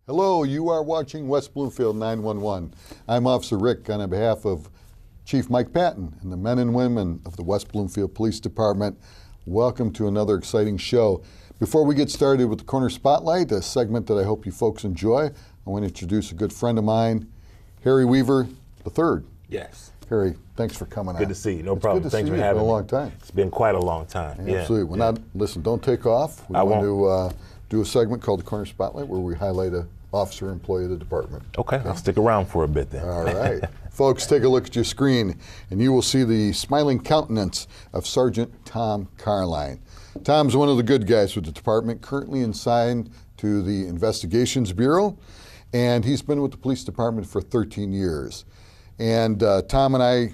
Hello, you are watching West Bloomfield 911. I'm Officer Rick on behalf of Chief Mike Patton and the men and women of the West Bloomfield Police Department. Welcome to another exciting show. Before we get started with the Corner Spotlight, a segment that I hope you folks enjoy, I want to introduce a good friend of mine, Harry Weaver III. Yes. Harry, thanks for coming on. Good to see you. No problem. Thanks for having me. It's been a long time. It's been quite a long time. Absolutely. Listen, don't take off. We want to do a segment called the Corner Spotlight where we highlight an officer or employee of the department. Okay, I'll stick around for a bit then. All right. Folks, take a look at your screen and you will see the smiling countenance of Sergeant Tom Carline. Tom's one of the good guys with the department, currently assigned to the Investigations Bureau, and he's been with the police department for 13 years. And Tom and I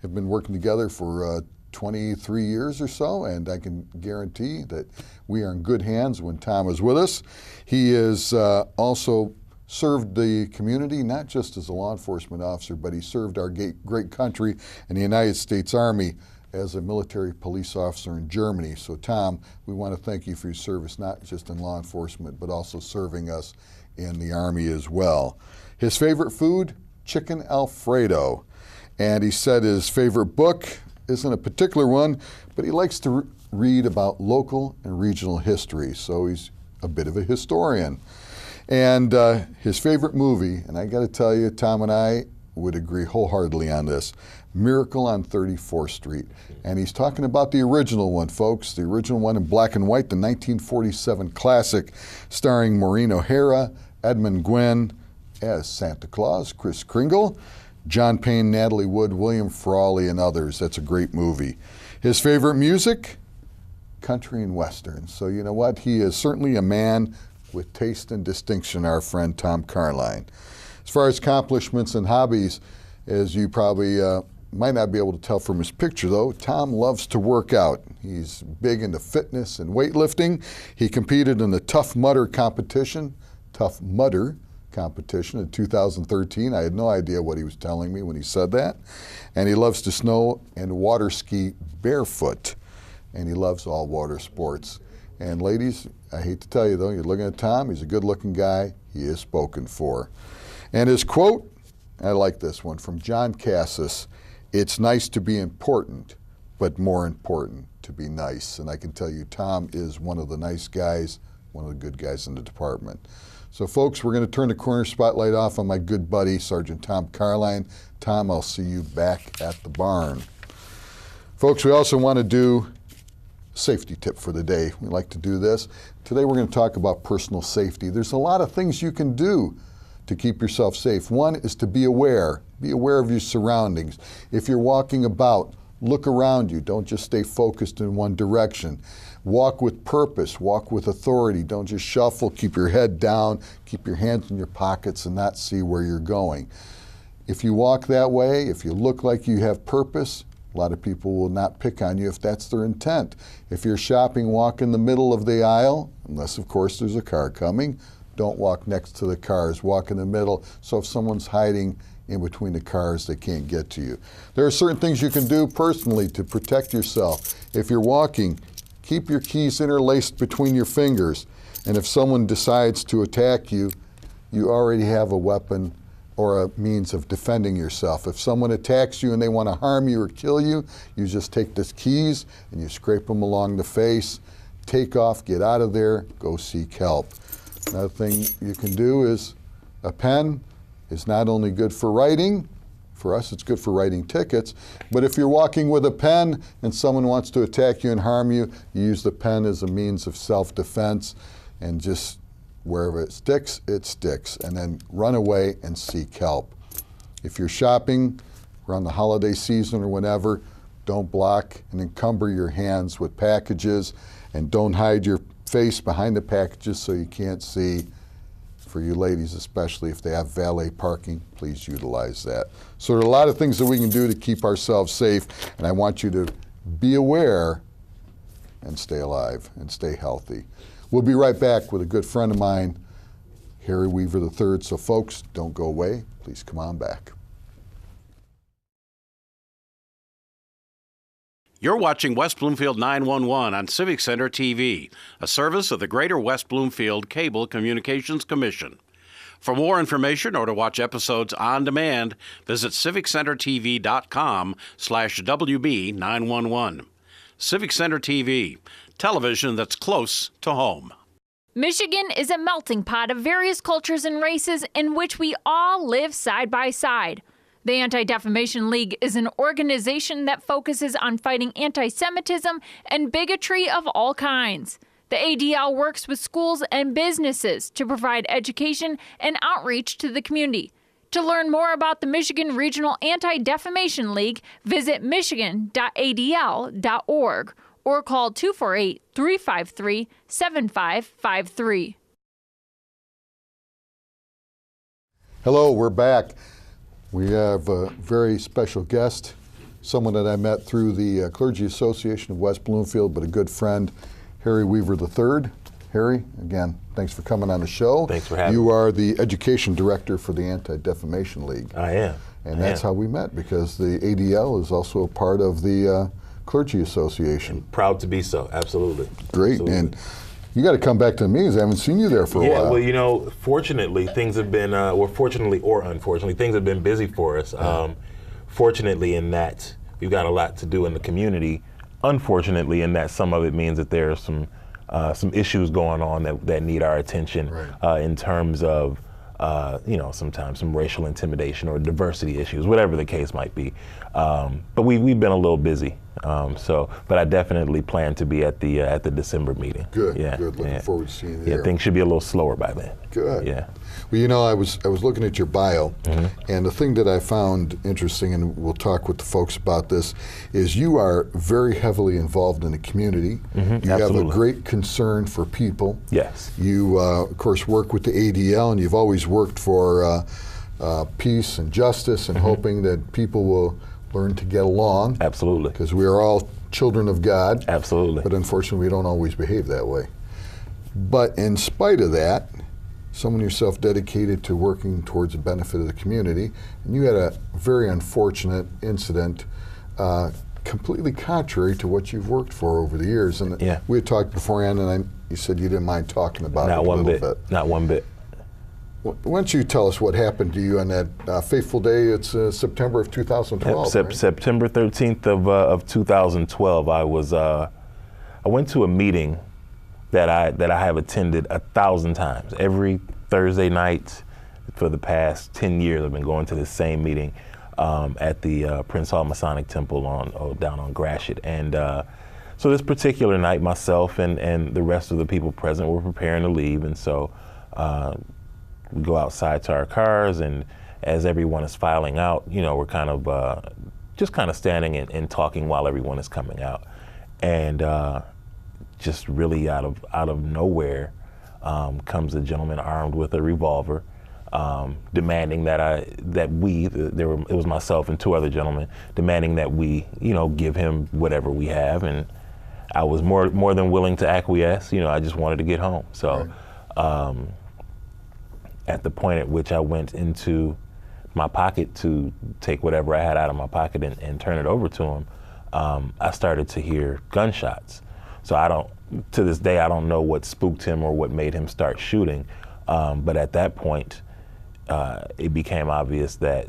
have been working together for 23 years or so, and I can guarantee that we are in good hands when Tom is with us. He has also served the community, not just as a law enforcement officer, but he served our great country in the United States Army as a military police officer in Germany. So Tom, we want to thank you for your service, not just in law enforcement, but also serving us in the Army as well. His favorite food, chicken Alfredo. And he said his favorite book isn't a particular one, but he likes to read about local and regional history, so he's a bit of a historian. And his favorite movie, and I got to tell you, Tom and I would agree wholeheartedly on this, Miracle on 34th Street. And he's talking about the original one, folks, the original one in black and white, the 1947 classic, starring Maureen O'Hara, Edmund Gwenn as Santa Claus, Kris Kringle, John Payne, Natalie Wood, William Frawley, and others. That's a great movie. His favorite music? Country and Western. So you know what? He is certainly a man with taste and distinction, our friend Tom Carline. As far as accomplishments and hobbies, as you probably might not be able to tell from his picture though, Tom loves to work out. He's big into fitness and weightlifting. He competed in the Tough Mudder competition in 2013. I had no idea what he was telling me when he said that. And he loves to snow and water ski barefoot. And he loves all water sports. And ladies, I hate to tell you though, you're looking at Tom, he's a good looking guy. He is spoken for. And his quote, I like this one, from John Cassis, "It's nice to be important, but more important to be nice." And I can tell you, Tom is one of the nice guys, one of the good guys in the department. So folks, we're going to turn the Corner Spotlight off on my good buddy, Sergeant Tom Carline. Tom, I'll see you back at the barn. Folks, we also want to do a safety tip for the day. We like to do this. Today we're going to talk about personal safety. There's a lot of things you can do to keep yourself safe. One is to be aware. Be aware of your surroundings. If you're walking about, look around you. Don't just stay focused in one direction. Walk with purpose, walk with authority. Don't just shuffle, keep your head down, keep your hands in your pockets and not see where you're going. If you walk that way, if you look like you have purpose, a lot of people will not pick on you if that's their intent. If you're shopping, walk in the middle of the aisle, unless of course there's a car coming. Don't walk next to the cars, walk in the middle, so if someone's hiding in between the cars, they can't get to you. There are certain things you can do personally to protect yourself. If you're walking, keep your keys interlaced between your fingers, and if someone decides to attack you, you already have a weapon or a means of defending yourself. If someone attacks you and they want to harm you or kill you, you just take the keys and you scrape them along the face, take off, get out of there, go seek help. Another thing you can do is a pen is not only good for writing, for us it's good for writing tickets, but if you're walking with a pen and someone wants to attack you and harm you, you use the pen as a means of self-defense, and just wherever it sticks, and then run away and seek help. If you're shopping around the holiday season or whenever, don't block and encumber your hands with packages, and don't hide your face behind the packages so you can't see. For you ladies especially, if they have valet parking, please utilize that. So there are a lot of things that we can do to keep ourselves safe, and I want you to be aware and stay alive and stay healthy. We'll be right back with a good friend of mine, Harry Weaver III. So folks, don't go away. Please come on back. You're watching West Bloomfield 911 on Civic Center TV, a service of the Greater West Bloomfield Cable Communications Commission. For more information or to watch episodes on demand, visit civiccentertv.com/WB911. Civic Center TV, television that's close to home. Michigan is a melting pot of various cultures and races in which we all live side by side. The Anti-Defamation League is an organization that focuses on fighting anti-Semitism and bigotry of all kinds. The ADL works with schools and businesses to provide education and outreach to the community. To learn more about the Michigan Regional Anti-Defamation League, visit michigan.adl.org or call 248-353-7553. Hello, we're back. We have a very special guest, someone that I met through the Clergy Association of West Bloomfield, but a good friend, Harry Weaver III. Harry, again, thanks for coming on the show. Thanks for having me. You are the education director for the Anti-Defamation League. I am. And that's how we met, because the ADL is also a part of the Clergy Association. Proud to be so, absolutely. Great, Absolutely. And you got to come back to the meetings. I haven't seen you there for a while. Yeah, well, you know, fortunately, things have been, well, fortunately or unfortunately, things have been busy for us. Fortunately in that we've got a lot to do in the community. Unfortunately in that some of it means that there are some issues going on that need our attention, in terms of, you know, sometimes some racial intimidation or diversity issues, whatever the case might be. But we've been a little busy. But I definitely plan to be at the December meeting. Good, yeah, good. Looking forward to seeing you there. Yeah, things should be a little slower by then. Good. Yeah. Well, you know, I was looking at your bio, and the thing that I found interesting, and we'll talk with the folks about this, is you are very heavily involved in the community. You have a great concern for people. Yes. You, of course, work with the ADL, and you've always worked for peace and justice, and hoping that people will learn to get along. Absolutely. Because we are all children of God. Absolutely. But unfortunately, we don't always behave that way. But in spite of that, someone yourself dedicated to working towards the benefit of the community, and you had a very unfortunate incident, completely contrary to what you've worked for over the years. And we had talked beforehand, and you said you didn't mind talking about it a little bit. Not one bit. Why don't you tell us what happened to you on that fateful day? It's September of 2012. Right? September 13th of 2012. I went to a meeting that I have attended 1,000 times. Every Thursday night for the past 10 years, I've been going to the same meeting at the Prince Hall Masonic Temple down on Gratiot. And so this particular night, myself and the rest of the people present were preparing to leave, and so we go outside to our cars, and as everyone is filing out, you know, we're kind of just kind of standing and talking while everyone is coming out, and just really out of nowhere comes a gentleman armed with a revolver, demanding it was myself and two other gentlemen, demanding that we, you know, give him whatever we have, and I was more than willing to acquiesce. You know, I just wanted to get home. So. At the point at which I went into my pocket to take whatever I had out of my pocket and turn it over to him, I started to hear gunshots. So to this day, I don't know what spooked him or what made him start shooting. But at that point, it became obvious that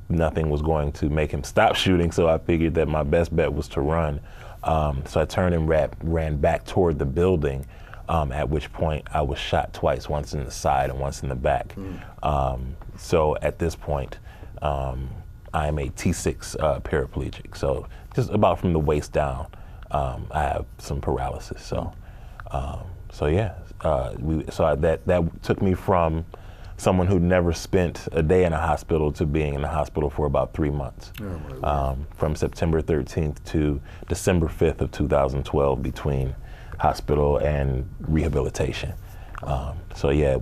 nothing was going to make him stop shooting. So I figured that my best bet was to run. So I turned and ran back toward the building. At which point I was shot twice, once in the side and once in the back. So at this point, I am a T6 paraplegic. So just about from the waist down, I have some paralysis. So, that took me from someone who'd never spent a day in a hospital to being in the hospital for about 3 months. From September 13th to December 5th of 2012 between hospital and rehabilitation. It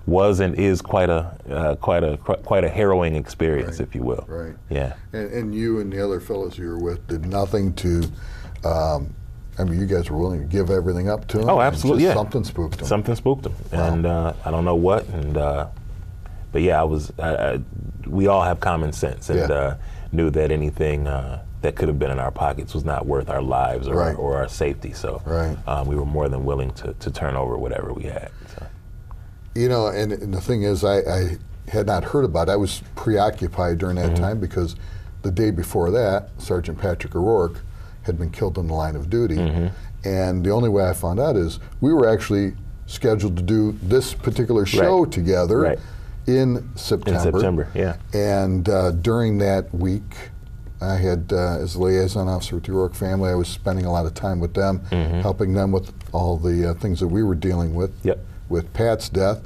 was and is quite a harrowing experience, if you will. Right. Yeah. And you and the other fellows you were with did nothing to. I mean, you guys were willing to give everything up to him. Oh, absolutely. Yeah. Something spooked him. Something spooked him, and I don't know what. And but yeah, we all have common sense, and knew that anything that could have been in our pockets was not worth our lives or our safety. So we were more than willing to turn over whatever we had. So. You know, and the thing is, I had not heard about it. I was preoccupied during that time because the day before that, Sergeant Patrick O'Rourke had been killed in the line of duty. And the only way I found out is we were actually scheduled to do this particular show together in September. In September, yeah. And during that week, I had, as a liaison officer with the O'Rourke family, I was spending a lot of time with them, helping them with all the things that we were dealing with, with Pat's death.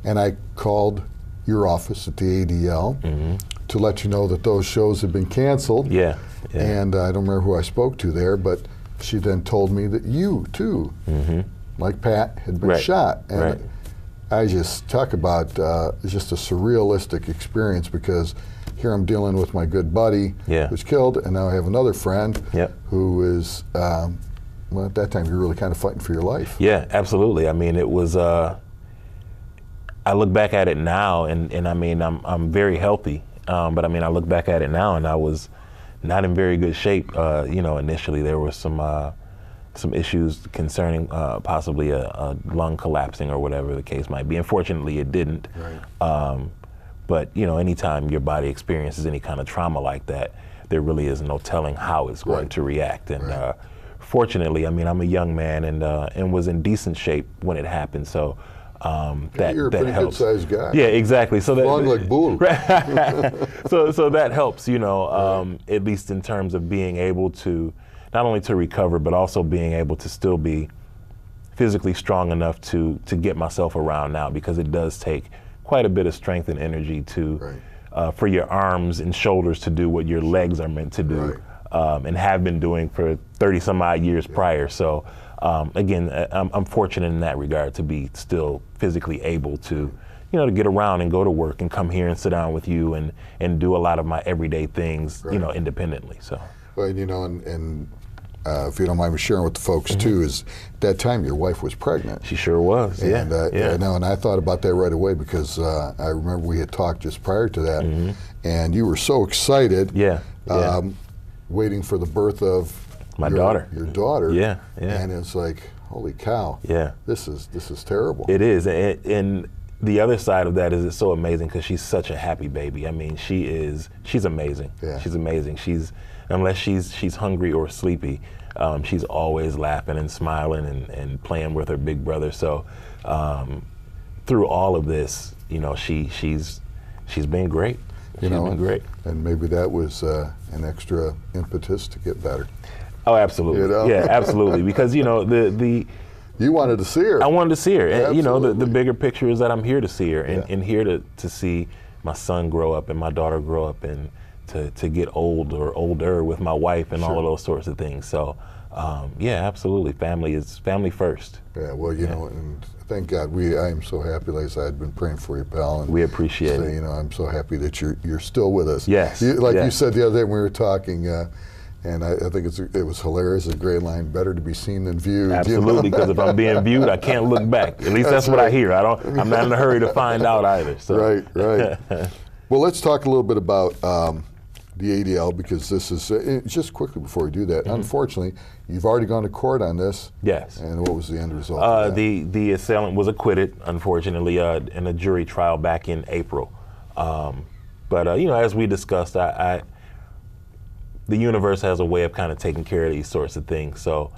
And I called your office at the ADL to let you know that those shows had been canceled. And I don't remember who I spoke to there, but she then told me that you, too, like Pat, had been shot. And I just talk about just a surrealistic experience, because here I'm dealing with my good buddy who's killed, and now I have another friend who is, well, at that time you were really kind of fighting for your life. Yeah, absolutely. I mean, it was, I look back at it now, and I mean, I'm very healthy, but I mean, I look back at it now, and I was not in very good shape. You know, initially there were some issues concerning possibly a lung collapsing or whatever the case might be. Unfortunately, it didn't. But you know, anytime your body experiences any kind of trauma like that, there really is no telling how it's going to react. And fortunately, I mean, I'm a young man and was in decent shape when it happened. So you're a pretty good-sized guy. Yeah, exactly. So that long like bull. so that helps, you know, at least in terms of being able to not only to recover, but also being able to still be physically strong enough to get myself around now, because it does take quite a bit of strength and energy to for your arms and shoulders to do what your legs are meant to do, and have been doing for 30 some odd years prior. So again, I'm fortunate in that regard to be still physically able to, you know, to get around and go to work and come here and sit down with you and do a lot of my everyday things, you know, independently. So. Well, you know, and if you don't mind me sharing with the folks too, is that time your wife was pregnant. She sure was. And, and I thought about that right away, because I remember we had talked just prior to that, and you were so excited. Waiting for the birth of your daughter. And it's like, holy cow. This is terrible. It is, and the other side of that is it's so amazing because she's such a happy baby. I mean, she's amazing. She's amazing. Unless she's hungry or sleepy, she's always laughing and smiling and playing with her big brother. So through all of this, you know, she's been great. She's been great. And maybe that was an extra impetus to get better. Oh, absolutely. You know? Yeah, absolutely. Because, you know, you wanted to see her. I wanted to see her. And, you know, the bigger picture is that I'm here to see her and here to see my son grow up and my daughter grow up and to get old or older with my wife and all of those sorts of things. So, yeah, absolutely. Family is family first. Yeah, well, you know, and thank God I am so happy. Like I said, I'd been praying for you, pal. And we appreciate it. You know, I'm so happy that you're still with us. Yes. You said the other day when we were talking, and I think it was hilarious, a great line, better to be seen than viewed. Absolutely, because if I'm being viewed, I can't look back. At least that's what I hear. I'm not in a hurry to find out either. So. Right. Well, let's talk a little bit about the ADL, because this is, just quickly before we do that, unfortunately, you've already gone to court on this. Yes. And what was the end result of that? The assailant was acquitted, unfortunately, in a jury trial back in April. But you know, as we discussed, the universe has a way of kind of taking care of these sorts of things. So,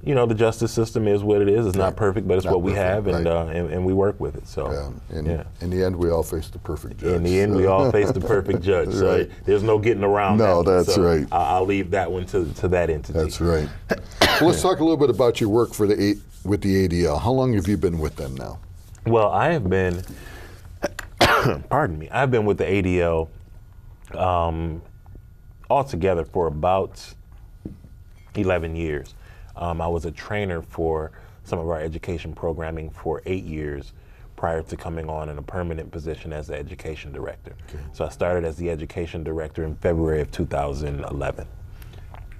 you know, the justice system is what it is. It's not perfect, but it's what we have, and we work with it. So, in the end, we all face the perfect judge. In the end, we all face the perfect judge. So there's no getting around that. No, that's right. I'll leave that one to that entity. That's right. Well, let's talk a little bit about your work with the ADL. How long have you been with them now? Well, I have been, pardon me, I've been with the ADL altogether for about 11 years. I was a trainer for some of our education programming for 8 years prior to coming on in a permanent position as the education director. Okay. So I started as the education director in February of 2011.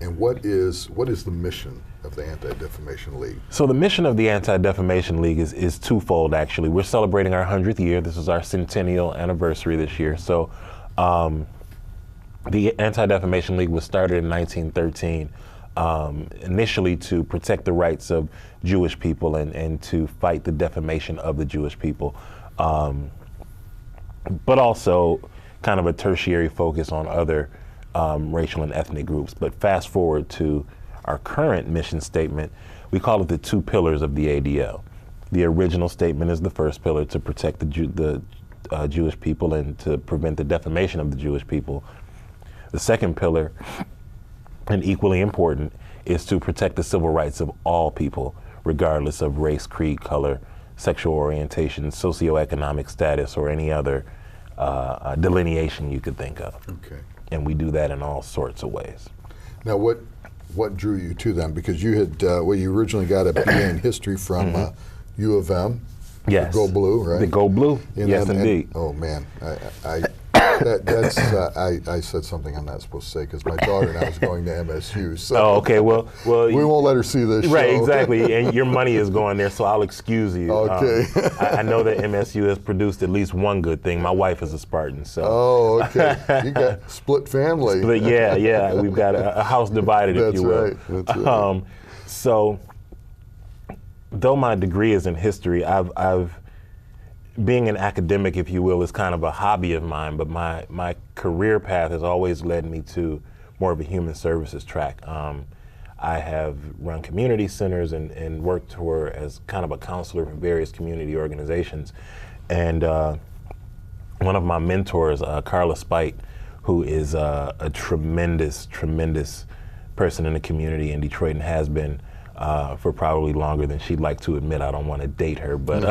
And what is the mission of the Anti-Defamation League? So the mission of the Anti-Defamation League is twofold, actually. We're celebrating our 100th year. This is our centennial anniversary this year. So the Anti-Defamation League was started in 1913 initially to protect the rights of Jewish people and to fight the defamation of the Jewish people, but also kind of a tertiary focus on other racial and ethnic groups. But fast forward to our current mission statement, we call it the 2 pillars of the ADL. The original statement is the first pillar, to protect the Jewish people and to prevent the defamation of the Jewish people. The second pillar, and equally important, is to protect the civil rights of all people, regardless of race, creed, color, sexual orientation, socioeconomic status, or any other delineation you could think of. Okay. And we do that in all sorts of ways. Now, what drew you to them? Because you had, you originally got a BA in history from U of M. Yes. The Go Blue, right? The Go Blue. Yes, indeed. Oh man, I said something I'm not supposed to say because my daughter now is going to MSU. So Oh, okay. Well, we won't let her see this right, show. exactly. And your money is going there, so I'll excuse you. Okay. I know that MSU has produced at least one good thing. My wife is a Spartan, so. Oh, okay. You got split family. But yeah, we've got a house divided, if you will. That's right. So, though my degree is in history, I've being an academic, if you will, is kind of a hobby of mine, but my career path has always led me to more of a human services track. I have run community centers and worked as kind of a counselor for various community organizations. And one of my mentors, Carla Spite, who is a tremendous person in the community in Detroit and has been for probably longer than she'd like to admit. I don't want to date her, but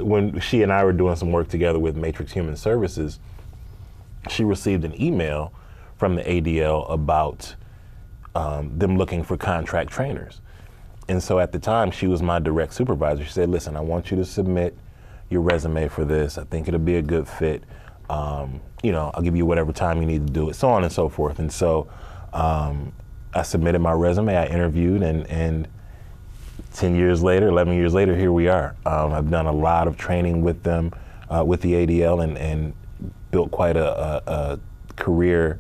when she and I were doing some work together with Matrix Human Services, she received an email from the ADL about them looking for contract trainers. And so at the time, she was my direct supervisor. She said, listen, I want you to submit your resume for this. I think it'll be a good fit. I'll give you whatever time you need to do it, so on and so forth. And so I submitted my resume, I interviewed, and 11 years later, here we are. I've done a lot of training with them, with the ADL, and built quite a career,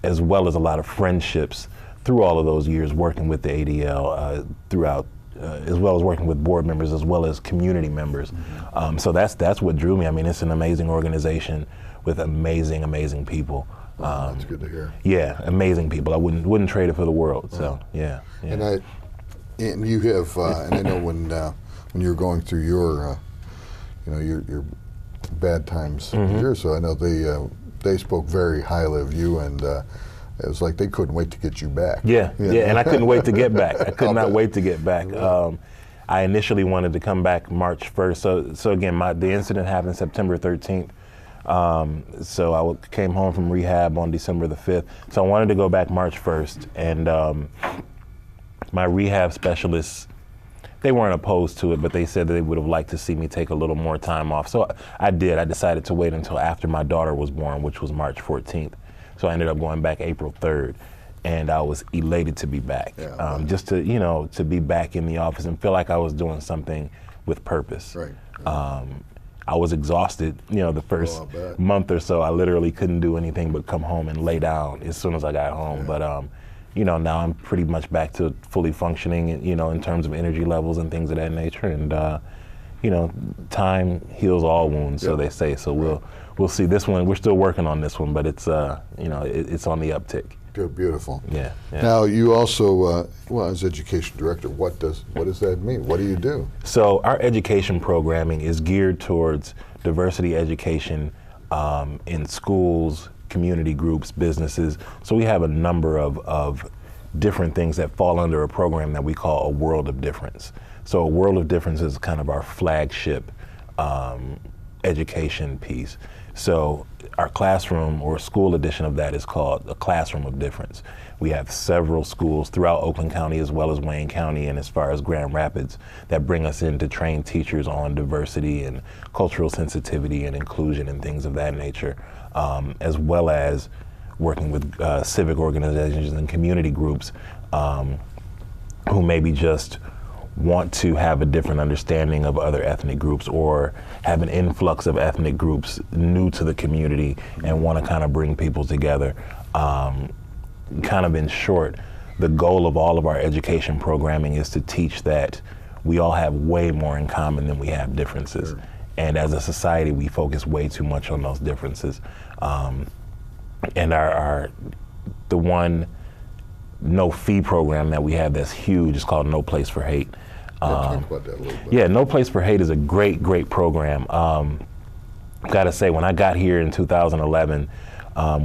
as well as a lot of friendships through all of those years working with the ADL throughout, as well as working with board members, as well as community members. So that's what drew me. I mean, it's an amazing organization with amazing people. That's good to hear. Yeah, amazing people. I wouldn't trade it for the world. So yeah. And you have, and I know when you were going through your bad times here, so I know they spoke very highly of you, and it was like they couldn't wait to get you back. Yeah, and I couldn't wait to get back. I could not wait to get back. Right. I initially wanted to come back March 1st. So again, the incident happened September 13th. So I came home from rehab on December the 5th. So I wanted to go back March 1st, and my rehab specialists, they weren't opposed to it, but they said that they would have liked to see me take a little more time off. So I did. I decided to wait until after my daughter was born, which was March 14th. So I ended up going back April 3rd, and I was elated to be back. Yeah, just to be back in the office and feel like I was doing something with purpose. Right. I was exhausted, the first month or so. I literally couldn't do anything but come home and lay down as soon as I got home. Yeah. But now I'm pretty much back to fully functioning, in terms of energy levels and things of that nature. And time heals all wounds, so they say. So we'll see. This one, we're still working on this one, but it's it's on the uptick. Good, beautiful. Yeah. Now you also, as education director, what does that mean? What do you do? So our education programming is geared towards diversity education in schools, community groups, businesses. So we have a number of different things that fall under a program that we call a World of Difference. So a World of Difference is kind of our flagship education piece. So our classroom or school edition of that is called the Classroom of Difference. We have several schools throughout Oakland County as well as Wayne County and as far as Grand Rapids that bring us in to train teachers on diversity and cultural sensitivity and inclusion and things of that nature, as well as working with civic organizations and community groups who maybe just want to have a different understanding of other ethnic groups or have an influx of ethnic groups new to the community and want to kind of bring people together. kind of in short, the goal of all of our education programming is to teach that we all have way more in common than we have differences. Sure. And as a society, we focus way too much on those differences. And the one no fee program that we have that's huge is called No Place for Hate. Talk about that a little bit. Yeah, No Place for Hate is a great, great program. Gotta say, when I got here in 2011,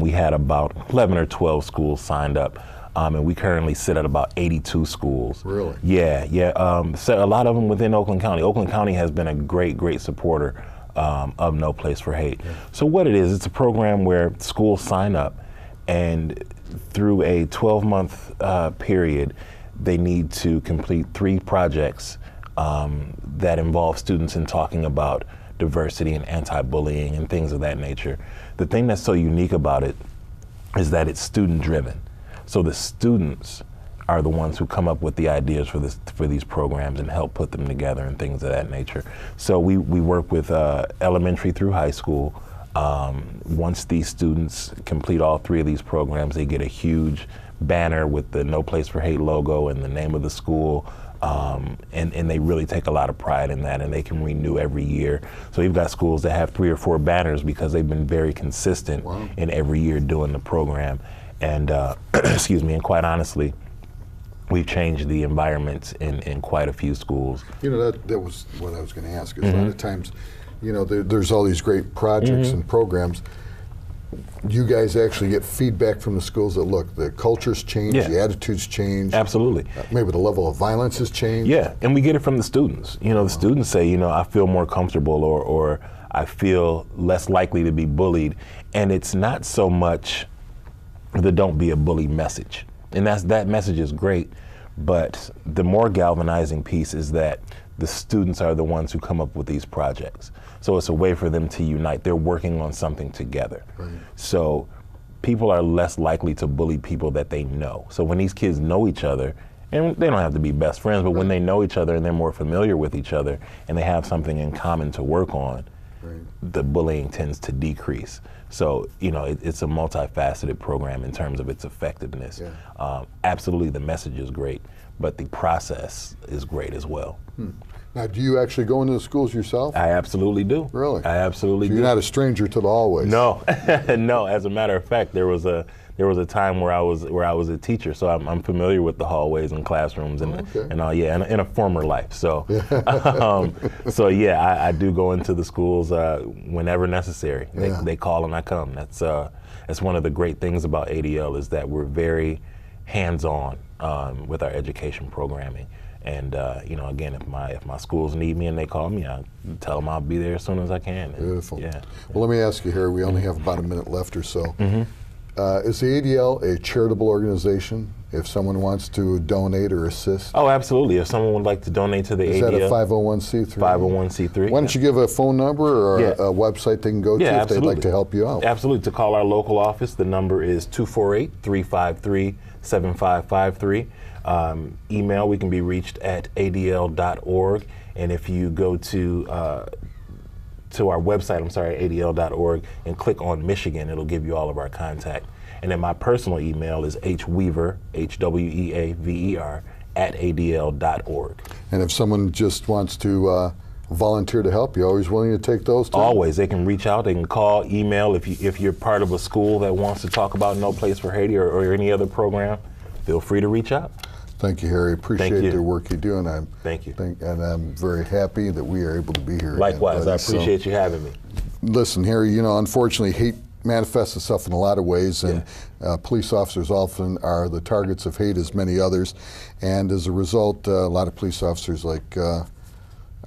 we had about 11 or 12 schools signed up. And we currently sit at about 82 schools. Really? Yeah. So a lot of them within Oakland County. Oakland County has been a great, great supporter of No Place for Hate. Yeah. So what it is, it's a program where schools sign up, and through a 12-month period, they need to complete 3 projects that involve students in talking about diversity and anti-bullying and things of that nature. The thing that's so unique about it is that it's student-driven. So the students are the ones who come up with the ideas for these programs and help put them together and things of that nature. So we work with elementary through high school. Once these students complete all 3 of these programs, they get a huge banner with the No Place for Hate logo and the name of the school. And they really take a lot of pride in that, and they can renew every year. So we've got schools that have 3 or 4 banners because they've been very consistent in every year doing the program. And excuse me, and quite honestly, we've changed the environment in quite a few schools. You know, that was what I was going to ask. Is a lot of times, you know, there's all these great projects and programs. You guys actually get feedback from the schools that, look, the culture's changed, the attitudes changed. Absolutely. Maybe the level of violence has changed. Yeah, and we get it from the students. You know, the students say, you know, I feel more comfortable, or I feel less likely to be bullied. And it's not so much the don't be a bully message. And that message is great, but the more galvanizing piece is that the students are the ones who come up with these projects. So it's a way for them to unite. They're working on something together. Right. So people are less likely to bully people that they know. So when these kids know each other, and they don't have to be best friends, but when they know each other and they're more familiar with each other and they have something in common to work on, the bullying tends to decrease. So, you know, it's a multifaceted program in terms of its effectiveness. Yeah. Absolutely, the message is great, but the process is great as well. Now, do you actually go into the schools yourself? I absolutely do. Really? I absolutely do. You're not a stranger to the hallways. No, no. As a matter of fact, there was a time where I was a teacher, so I'm familiar with the hallways and classrooms and all. Yeah, in a former life. So, so yeah, I do go into the schools whenever necessary. They call and I come. That's one of the great things about ADL is that we're very hands-on with our education programming. And you know, again, if my schools need me and they call me, I tell them I'll be there as soon as I can. Beautiful. Yeah. Well, let me ask you here. We only have about a minute left or so. Is the ADL a charitable organization? If someone wants to donate or assist? Oh, absolutely. If someone would like to donate to the ADL. Is that a 501c3? 501c3. Why don't you give a phone number or a website they can go to if they'd like to help you out? Absolutely. To call our local office, the number is 248-353-7553. Email, we can be reached at adl.org. And if you go to our website, adl.org, and click on Michigan, it'll give you all of our contact. And then my personal email is hweaver, HWEAVER, @adl.org. And if someone just wants to volunteer to help, you always willing to take those too? Always. They can reach out, they can call, email. If you're part of a school that wants to talk about No Place for Hate or any other program, feel free to reach out. Thank you, Harry. Appreciate the work you do, and Thank you. And I'm very happy that we are able to be here. Likewise, again, I appreciate you having me. Listen, Harry, you know, unfortunately, hate manifests itself in a lot of ways, and police officers often are the targets of hate as many others, and as a result, a lot of police officers like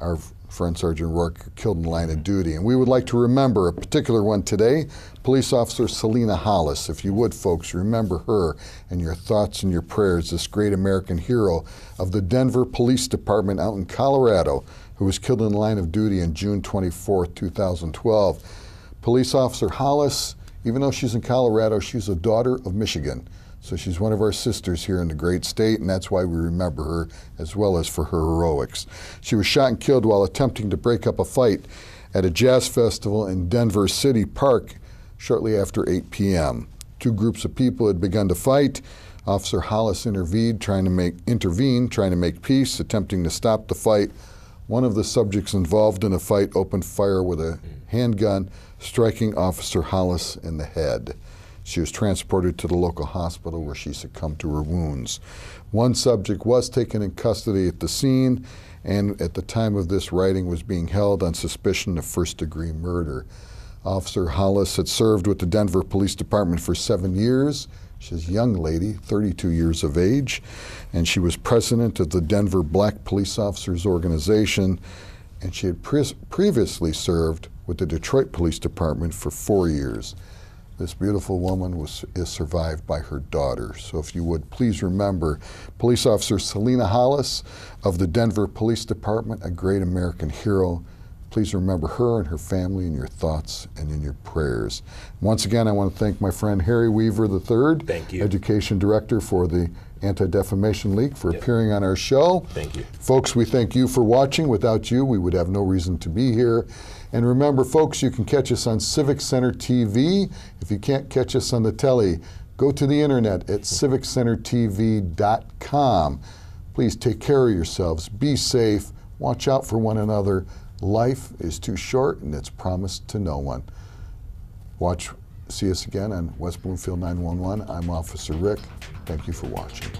our friend Sergeant Rourke killed in the line of duty. And we would like to remember a particular one today, Police Officer Selena Hollis. If you would, folks, remember her in your thoughts and your prayers, this great American hero of the Denver Police Department out in Colorado, who was killed in the line of duty on June 24, 2012. Police Officer Hollis, even though she's in Colorado, she's a daughter of Michigan. So she's one of our sisters here in the great state, and that's why we remember her, as well as for her heroics. She was shot and killed while attempting to break up a fight at a jazz festival in Denver City Park shortly after 8 p.m. Two groups of people had begun to fight. Officer Hollis intervened, trying to make peace, attempting to stop the fight. One of the subjects involved in a fight opened fire with a handgun, striking Officer Hollis in the head. She was transported to the local hospital where she succumbed to her wounds. One subject was taken in custody at the scene, and at the time of this writing was being held on suspicion of first-degree murder. Officer Hollis had served with the Denver Police Department for 7 years. She's a young lady, 32 years of age, and she was president of the Denver Black Police Officers Organization, and she had previously served with the Detroit Police Department for 4 years. This beautiful woman is survived by her daughter. So if you would please remember Police Officer Selena Hollis of the Denver Police Department, a great American hero. Please remember her and her family in your thoughts and in your prayers. Once again, I want to thank my friend Harry Weaver III, Thank you. Education Director for the Anti-Defamation League, for appearing on our show. Thank you. Folks, we thank you for watching. Without you, we would have no reason to be here. And remember, folks, you can catch us on Civic Center TV. If you can't catch us on the telly, go to the internet at civiccentertv.com. Please take care of yourselves. Be safe. Watch out for one another. Life is too short, and it's promised to no one. See us again on West Bloomfield 911. I'm Officer Rick. Thank you for watching.